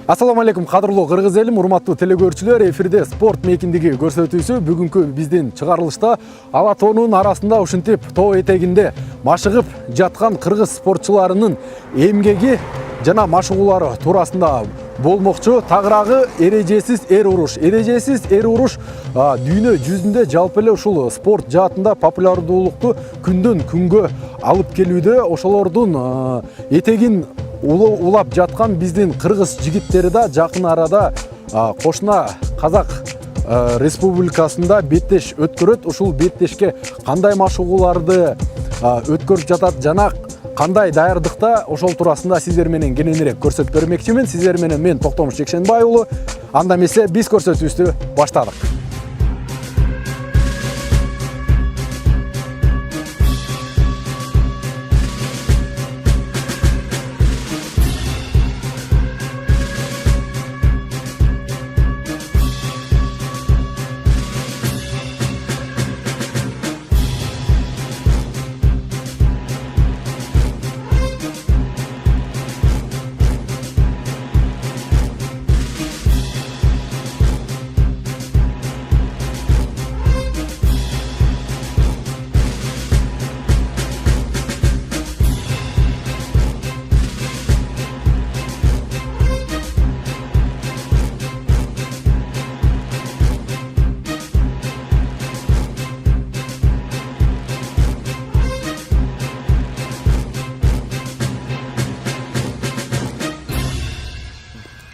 Ассаламу алейкум, кадырлуу кыргыз элим, урматтуу телекөрүүчүлөр, эфирде спорт мейкиндиги көрсөтүүсү. Бүгүнкү биздин чыгарылышта ала тоонун арасында ушинтип тоо этегинде машыгып жаткан кыргыз спортчуларынын эмгеги жана машыгуулары туурасында болмокчу. Тагыраагы эрежесиз эр уруш. Эрежесиз эр уруш дүйнө жүзүндө жалпы эле ушул спорт жаатында популярдуулукту күндөн күнгө алып келүүдө. Ошолордун этегин улап жаткан биздин кыргыз жигиттери да жакын арада кошуна Казак Республикасында беттеш өткөрөт. Ушул беттешке кандай машыгууларды өткөрүп жатат жана кандай даярдыкта, ошол туурасында сиздер менен кененирээк көрсөтүп бермекчимин. Сиздер менен мен Токтомуш Жекшенбай уулу. Анда эмесе биз көрсөтүүбүздү баштадык.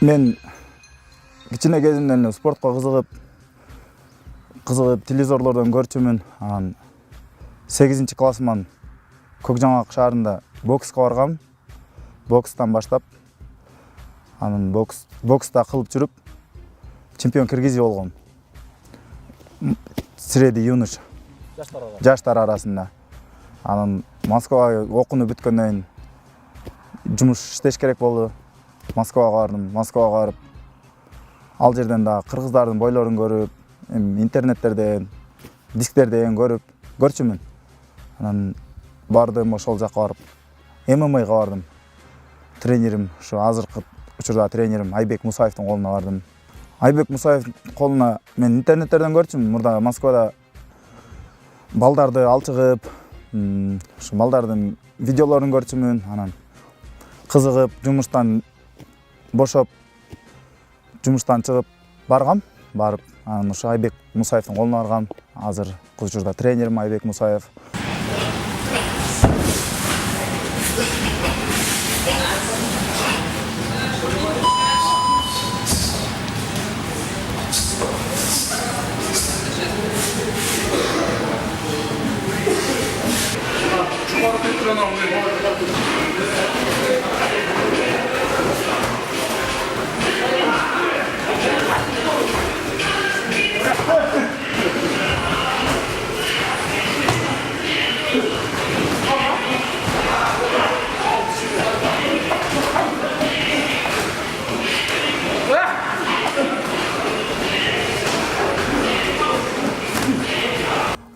Мен кичине кезимден эле спортко кызыгып телевизорлордон көрчүмүн. 8-классыман Көкжаңак шаарында бокска баргам. Бокстан баштап анан бокста кылып жүрүп чемпион киргизип болгом. Среди юнош жаштар арасында. Анан Москвага окууну бүткөндөн кийин жумуш иштеш керек болду. Москвага бардым. Москвага барып, ал жерден да кыргыздардын бойлорун көрүп, интернеттерден, дисктерден көрчүмүн. Анан бардым, ошол жака барып, ММАга бардым. Тренерим, ушу азыркы учурда тренерим Айбек Мусаевдин колуна бардым. Айбек Мусаевдин колуна мен интернеттерден көрчүмүн. Мурда Москвада балдарды алчыгып, ушу балдардын видеолорун көрчүмүн. Анан кызыгып, жумуштан бошоп, жумуштан чыгып баргам. Барып, анан ошо Айбек Мусаевдин колуна баргам. Азыр учурда тренерим Айбек Мусаев.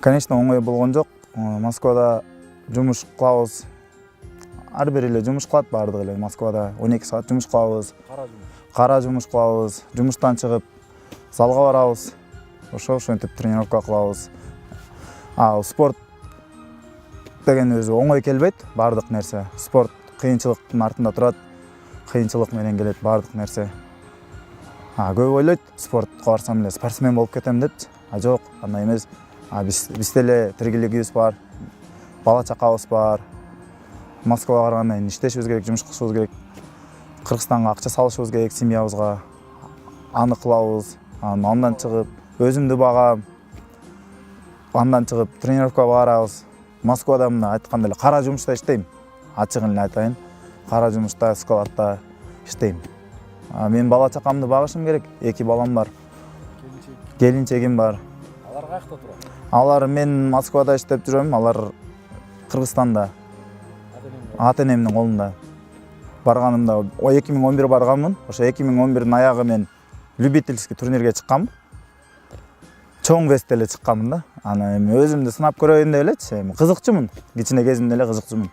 Конечно, оңой болгон жок. Москвада жумуш кылабыз. Ар бир эле жумуш кылат, бардык эле. Москвада 12 саат жумуш кылабыз. Кара жумуш кылабыз. Жумуштан чыгып залга барабыз. Ошентип тренировка кылабыз. Спорт деген өзү оңой келбейт, бардык нерсе. Спорт кыйынчылыктын артында турат. Кыйынчылык менен келет бардык нерсе. Көп ойлойт, спортко барсам эле спортсмен болуп кетем депчи. Жок, андай эмес. Бизде эле тиргилигибиз бар, бала чакабыз бар. Москвага баргандан кийин иштешибиз керек, жумуш кылышыбыз керек. Кыргызстанга акча салышыбыз керек семьябызга. Аны кылабыз. Андан чыгып өзүмдү багам. Андан чыгып тренировкага барабыз. Москвада мына айткандай эле кара жумушта иштейм. Ачыгын эле айтайын. Кара жумушта, складта иштейм. Мен бала чакамды багышым керек. 2 балам бар. Келинчегим бар. Алар каякта турат? Алар мен Москвада иштеп жүрөм, алар Кыргызстанда. Ата-энемдин колунда. Барганымда 2011 барганмын. Ошо 2011-дин аягы мен любительский турнирге чыккам. Чоң весте эле чыкканмын да. Аны эми өзүмдү сынап көрөйүн деп элечи. Кызыкчумун. Кичине кезимде эле кызыкчумун.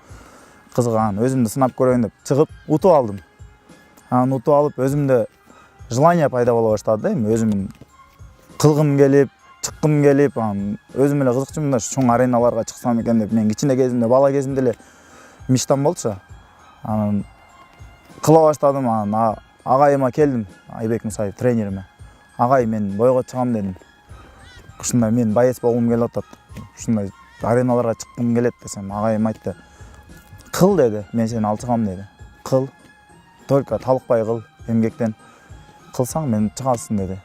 Кызыган, өзүмдү сынап көрөйүн деп чыгып утуп алдым. Анан утуп алып өзүмдө желание пайда боло баштады да, эми өзүм кылгым келип, чыккым келип, анан өзүм эле кызыкчумун да, чоң ареналарга чыксам экен деп. Мен кичине кезимде, бала кезимде эле мечтам болчу. Анан кыла баштадым, анан агайыма келдим, Айбек Мусаев тренериме. Агай, мен бойго чыгам дедим. Ушундай мен боец болгум келип атат. Ушундай ареналарга чыккым келет десем, агайым айтты. Кыл деди, мен сени алчыгам деди. Кыл. Только талыкпай кыл, эмгектен. Кылсаң мен чыгасың деди.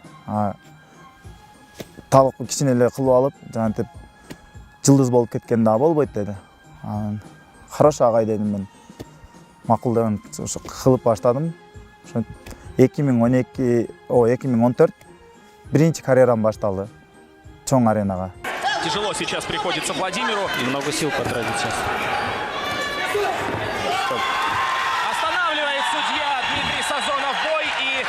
Талык кичине эле кылып алып, жантип жылдыз болуп кеткен да болбойт деди. Хорошо агай дедим мен. Макул деп ошо кылып баштадым. Ошо 2014 биринчи карьерам башталды. Чоң аренага. Тяжело сейчас приходится Владимиру. Много сил потратить сейчас. Останавливает судья Дмитрий Сазонов бой и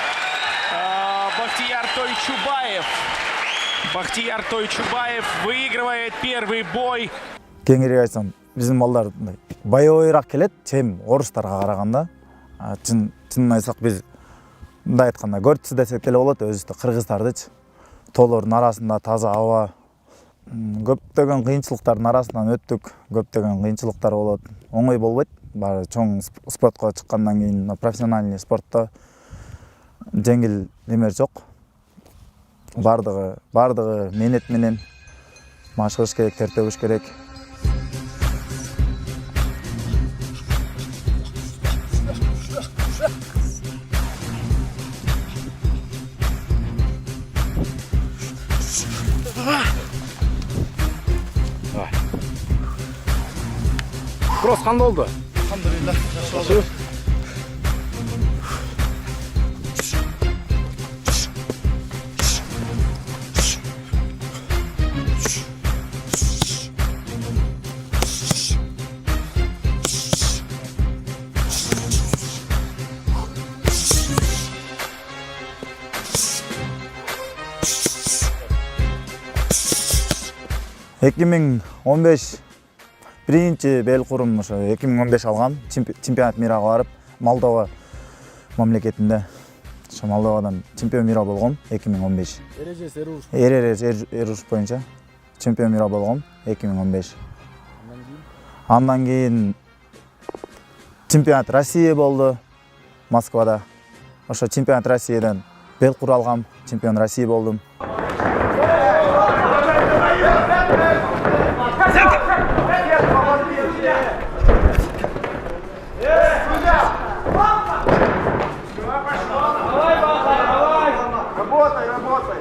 Бахтияр Тойчубаев выигрывает первый бой. Кеңири айтсам, биздин балдар боевойраак келет, чем орустарга караганда. Чынын айтсак, биз мындай айтканда көрчү десек деле болот, өзүбүздө кыргыздардычы. Тоолордун арасында таза аба, көптөгөн кыйынчылыктардын арасынан өттүк, көптөгөн кыйынчылыктар болот. Оңой болбойт. Баары чоң спортко чыккандан кийин, профессиональный спортто жеңил эмер жок. Бардыгы менет менен машыгыш керек, тер төгүш керек. Кросс кандай болду? Алхамдулилlah. Биринчи бел курум ошо 2015 алгам. Чемпионат мирага барып, Молдова мамлекетинде. Ошо Молдовадан чемпион мира болгом 2015. Эреже боюнча чемпион мира болгом 2015. Андан кийин чемпионат Россия болду Москвада. Ошо чемпионат Россиядан бел кур алгам, чемпион Россия болдум. Работай!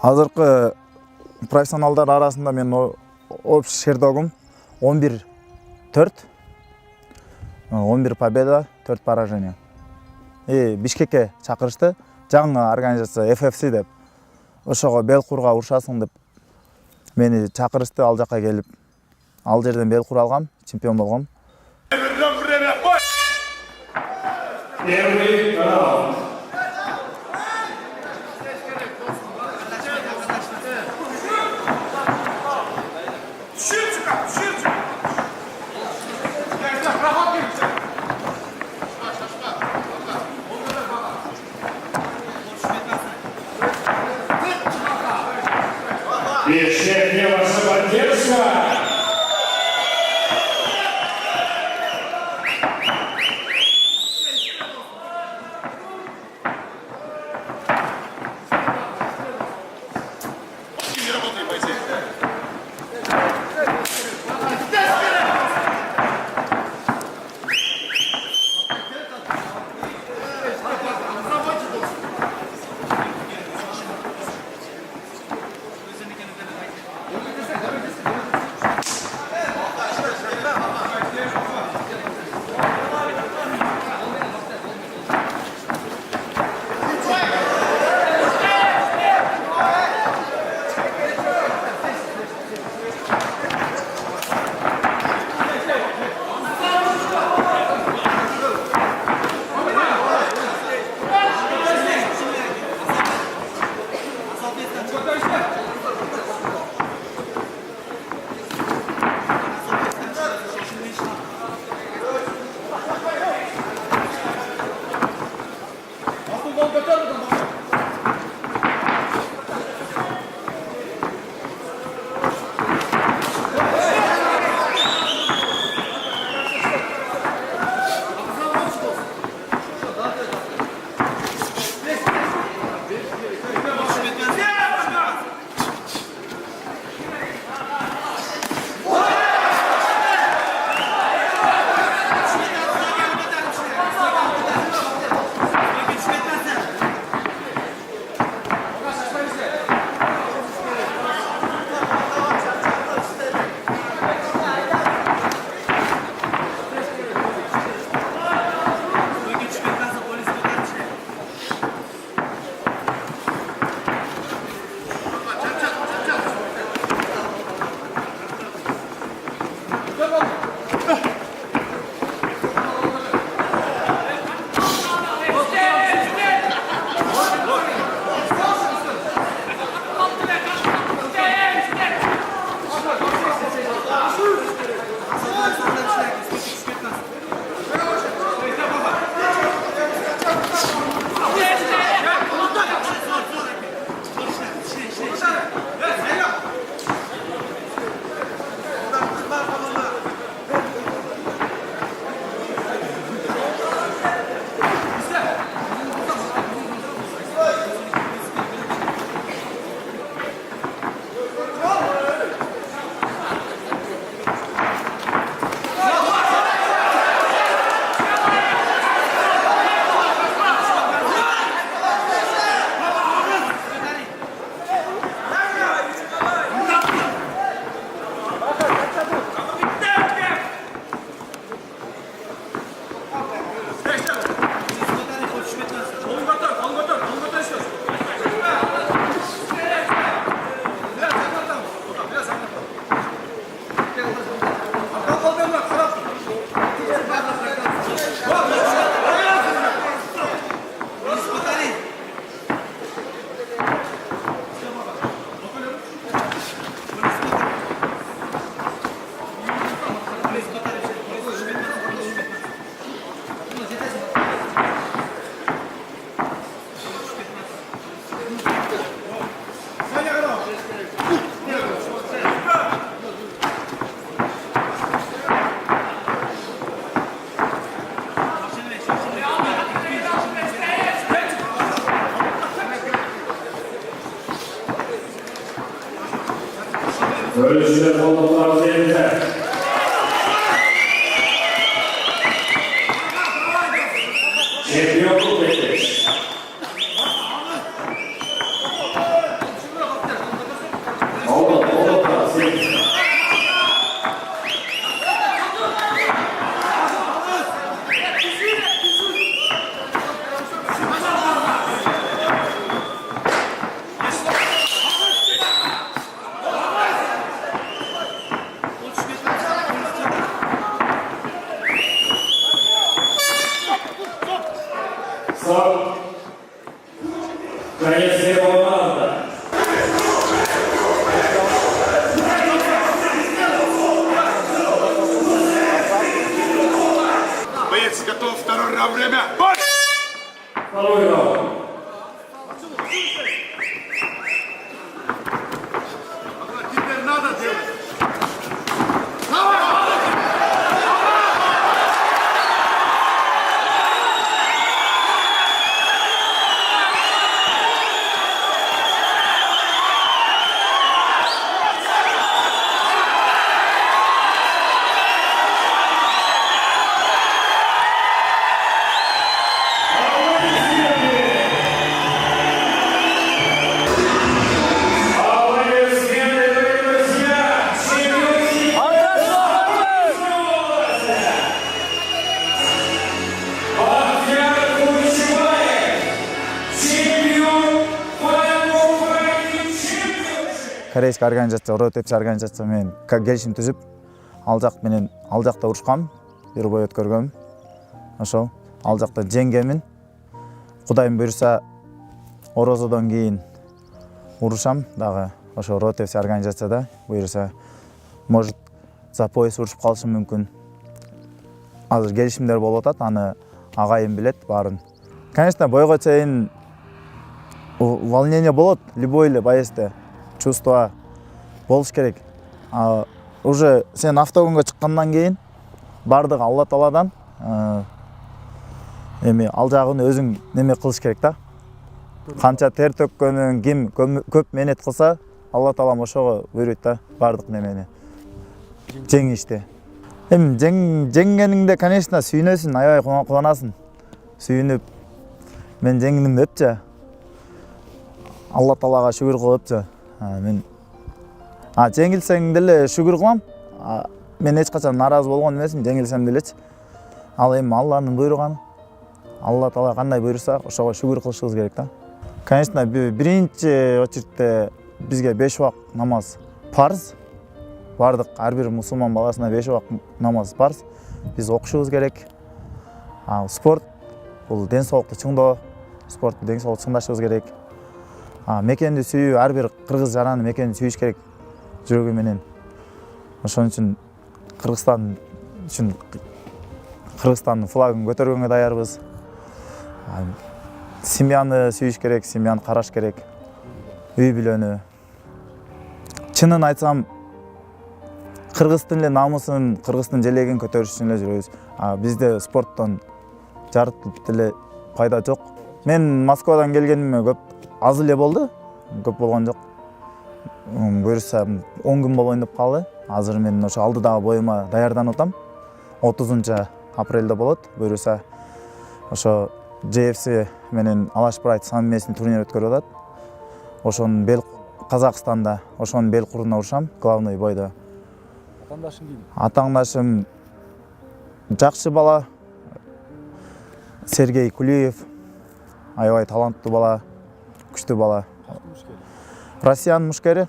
Азыркы профессионалдар арасында мен общий шердогум 11-4. 11 победа, 4 поражение. Бишкекке чакырышты. Жаңы организация FFC деп. Ошого бел курга урушасың деп мени чакырышты, ал жакка келип, ал жерден бел кур алгам, чемпион болгом. Бишкек, ваша поддержка! Ölçüler kolluklarımız elinde. Şampiyonluk bekliyoruz. Боец готов, второй раунд, время. Бой! Теперь надо делать. Корейский организация, Ротепси организациямен келишим түзүп, ал жак менен ал жакта урушкам, бир бой өткөргөм. Ошол ал жакта жеңгемин. Кудайым буйруса, орозодон кийин урушам дагы. Ошо Ротепси организацияда буйруса, может за пояс урушуп калышым мүмкүн. Азыр келишимдер болуп атат, аны агайым билет баарын. Конечно, бойго чейин волнение болот, любой эле боецте. Чувство болуш керек. Уже сен автогонго чыккандан кийин бардыгы Алла Тааладан эми ал жагын өзүң неме кылыш керек да. Канча тер төккөнүң, ким көп менет кылса, Алла Таалам ошого буйруйт да бардык немени. Жеңишти. Эми жеңгениңде, конечно, сүйүнөсүң, аябай кубанасың. Сүйүнүп, мен жеңдим депчи. Алла Таалага шүгүр кылыпчы. Мен жеңилсең деле шүгүр кылам. Мен эч качан наразы болгон эмесмин, жеңилсем делечи. Ал эми Алланын буйруганы. Алла Таала кандай буйруса, ошого шүгүр кылышыбыз керек да. Конечно, биринчи очередте бизге 5 убакыт намаз парз. Бардык ар бир мусулман баласына 5 убакыт намаз парз. Биз окушубуз керек. Спорт бул ден соолукту чыңдоо, спортту ден соолукту чыңдашыбыз керек. Мекенди сүйүү, ар бир кыргыз жараны мекенди сүйүш керек жүрөгү менен. Ошон үчүн Кыргызстандын флагын көтөргөнгө даярбыз. Семьяны сүйүш керек, семьяны караш керек. Үй бүлөнү. Чынын айтсам, кыргыздын эле намысын, кыргыздын желегин көтөрүш үчүн эле жүрөбүз. Бизде спорттон жарытылып деле пайда жок. Мен Москвадан келгениме көп аз эле болду, көп болгон жок. Буйруса 10 күн болоюн деп калды. Азыр мен ошо алдыдагы боюма даярданып атам. 30 апрелде болот. Буйруса ошо JFC менен Алаш Прайд саммесин турнир өткөрүп атат. Ошонун бел Казакстанда, ошонун бел куруна урушам, главный бойдо. Атаңдашың ким? Атаңдашым жакшы бала. Сергей Кулиев. Аябай таланттуу бала, күчтүү бала. Россиян мушкери.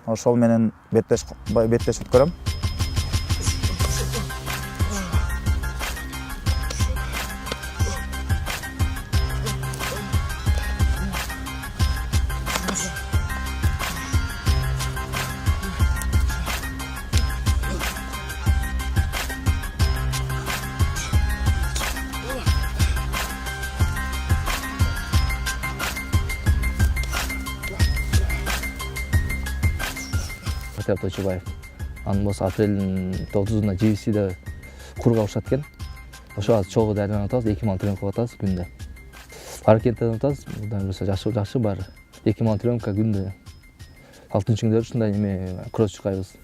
Ошол менен беттеш өткөрөм. Тойчубаев. Анын болсо апрелдин 9-уна JFC-де курга урушат экен. Ошо азыр чогуу даярданып атабыз, 2 мал тренировка атабыз күндө. Аракеттенип атабыз, мындан болсо жакшы баары. 2 мал тренировка күндө. 6-күндө ушундай эме кросс чыкайбыз.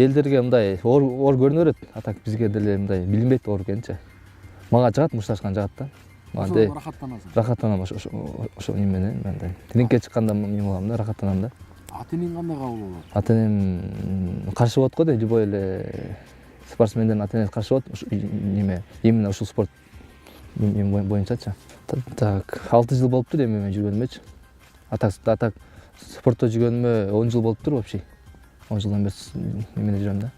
Элдерге мындай оор көрүнө берет, а так бизге деле мындай билинбейт оор экенчи. Мага жагат, мушташкан жагат да. Ошо рахаттанасың. Рахаттанам ошо менен мындай. Тренингке чыкканда эме болам да, рахаттанам да. Ата-энең кандай кабыл болот? Ата-энем каршы болот го да, любой эле спортсмендердин ата-энеси каршы болот. Неме, именно ушул спорт боюнчачы. Так, 6 жыл болуптур эми мен жүргөнүмөчү. А так спортто жүргөнүмө 10 жыл болуптур вообще. 10 жылдан бeri немене жүрөм да.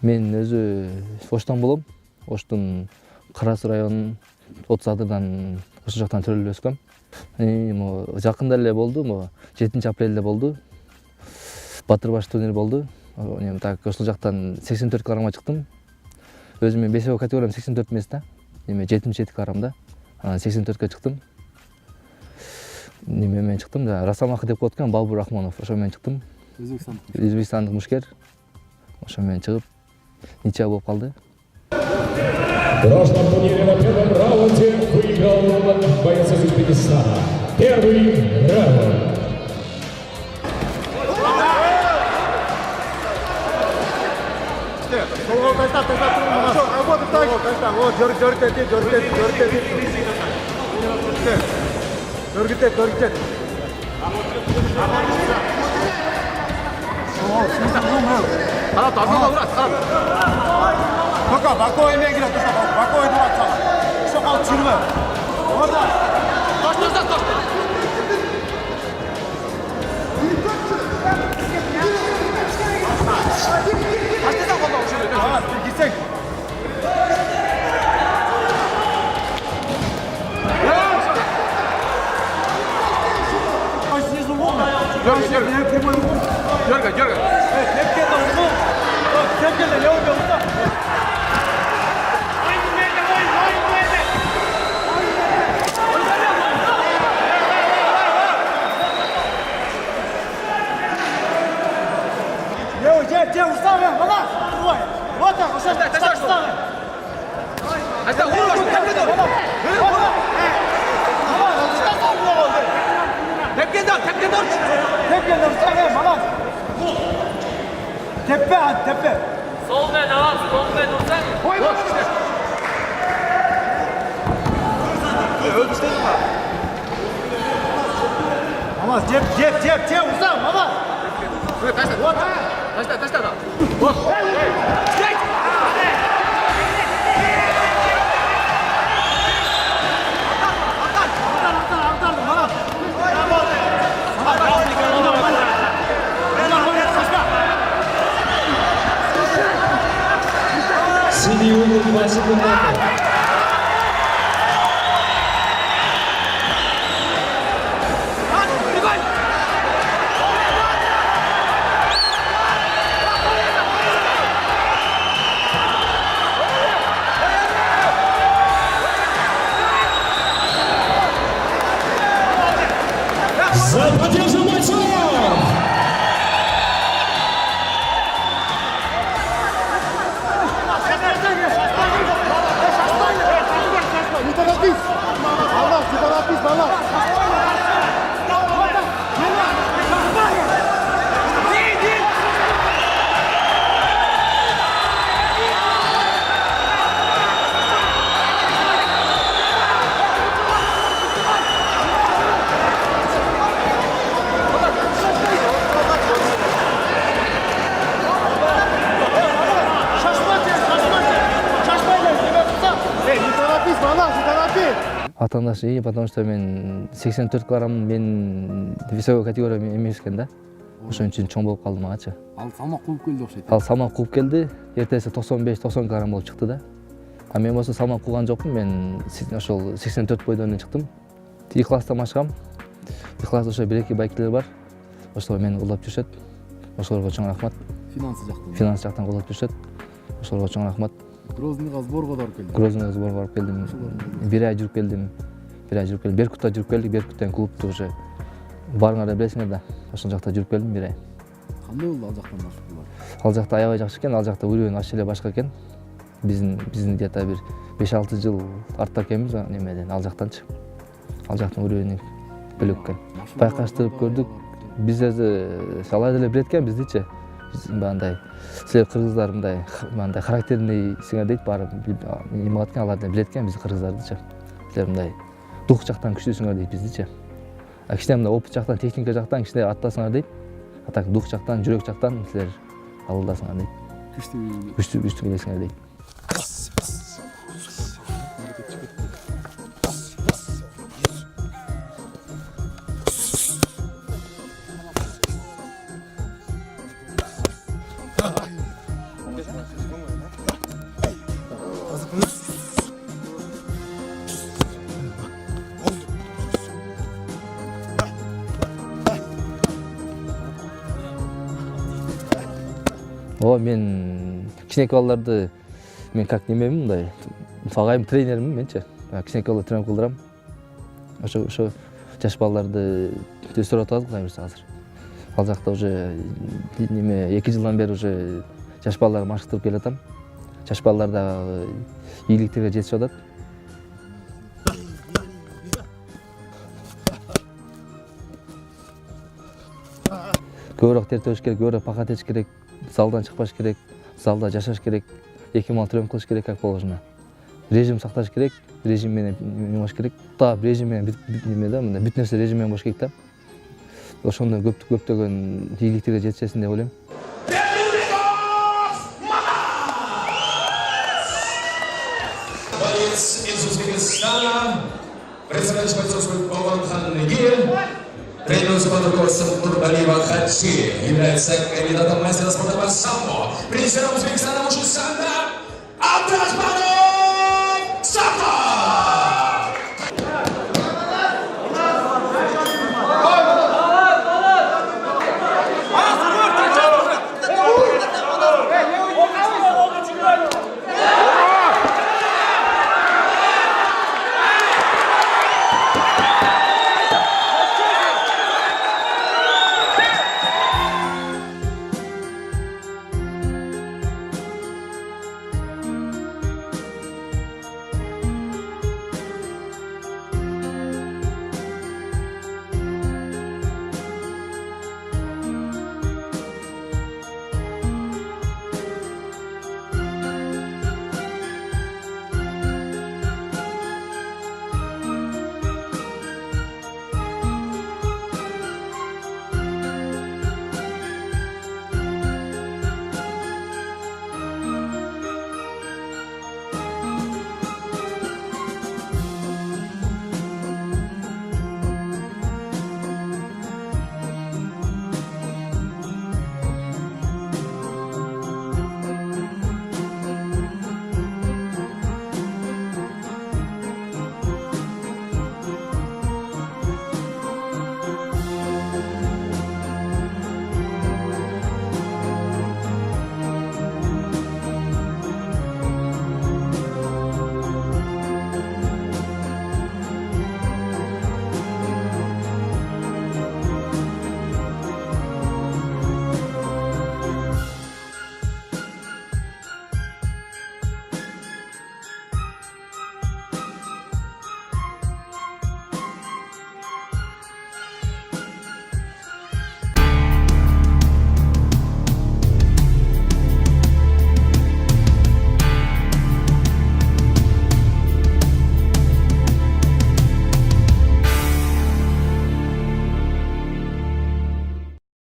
Мен өзү Оштан болом. Оштун Карас районунун 30 адырдан ошол жактан төрөлүп өскөм. Жакында эле болду, 7-апрелде болду. Батырбаш турнир болду. Так ошол жактан 84 килограммга чыктым. Өзүмün весовой категориям 84 эмес да. 77 килограммда. 84ке чыктым. Мен чыктым да. Расамахы деп коет экен, Балбур Рахмонов. Ошо менен чыктым. Өзбекстандык мушкер. Ошо менен чыгып ничья болуп калды. В прошлом турнире на первом раунде выиграл боец из Узбекистана. Первый раунд. Работа так. Вот, жөргөтөт. Пока, бакой эмне кирет, бакой турат. Ошо калып жүрбө. Орда. Тош. Артисан колдо ошо. Ага, кирсең. Дергай. Где уставлен, баланс, другой. Вот так, ошо уставлен. Айта, ура, Тепкенде уставлен, баланс. Теппе. Solmen ağız, solmen olsan. Ой, вот. Баланс, деп, устав, баланс. Вот. Ташта. Вот. Синий угол 2 секунды. За победу бойцов! Не торопись, баланс. Атаандашы, потому что мен 84 килограмм мен весовой категория эмес экен да. Ошон үчүн чоң болуп калдым агачы. Ал салмак кууп келди окшойт. Ал салмак кууп келди, эртеси 95-90 килограмм болуп чыкты да. А мен болсо салмак кууган жокмун, мен ошол 84 бойдон чыктым. 2 класстан ашкам. 2 класста ошо 1-2 байкелер бар. Ошолор мени колдоп жүрүшөт. Ошолорго чоң рахмат. Финанс жактан колдоп жүрүшөт. Ошолорго чоң рахмат. Грозныйга сборго барып келдим. Барып келдим. 1 ай жүрүп келдим. Беркутта жүрүп келдик. Беркуттан клубту уже барыңар деп билесиңер да. Ошол жакта жүрүп келдим 1 ай. Кандай болду ал жактан башкалар? Ал жакта аябай жакшы экен. Ал жакта уровень ачы эле башка экен. Биздин где-то бир 5-6 жыл артта экенбиз немеден, ал жактанчы. Ал жактын уровени бөлөк экен. Байкаштырып көрдүк. Биздерди алай деле билет экен биздичи. Мындай силер кыргыздар мындай характерный сиңер дейт, баары эме кылат экен, алар да билет экен биз кыргыздардычы. Силер мындай дух жактан күчтүүсүңөр дейт биздичи. А кичине мындай опыт жактан, техника жактан кичине аттасыңар дейт. А так дух жактан, жүрөк жактан силер алылдасыңар дейт. Күчтүү келесиңер дейт. О, мен кичинекей балдарды мен как немемин мындай. Агайым тренеримин менчи. Кичинекей балдар тренер кылдырам. Ошо жаш балдарды өстүрүп атабыз Кудай буюрса азыр. Ал жакта уже неме 2 жылдан бери уже жаш балдарды машыктырып келатам. Жаш балдар да ийгиликтерге жетишип атат. Көбүрөөк тер төш керек, көбүрөөк пака теш керек, залдан чыкпаш керек, залда жашаш керек, 2 мал тренинг кылыш керек, как положено. Режим сакташ керек, режим менен болуш керек. Та режим менен неме да, мындай бүт нерсе режим менен болуш керек да. Ошондон көптөгөн ийгиликтерге жетишесиң деп ойлойм. Боец из Узбекистана, представляющий бойцовскую команду Ханныги, тренируется под руководством Турбалиева Хачи, является кандидатом мастера спорта по самбо, президентом Узбекистана Мушусанда Абдрахманов!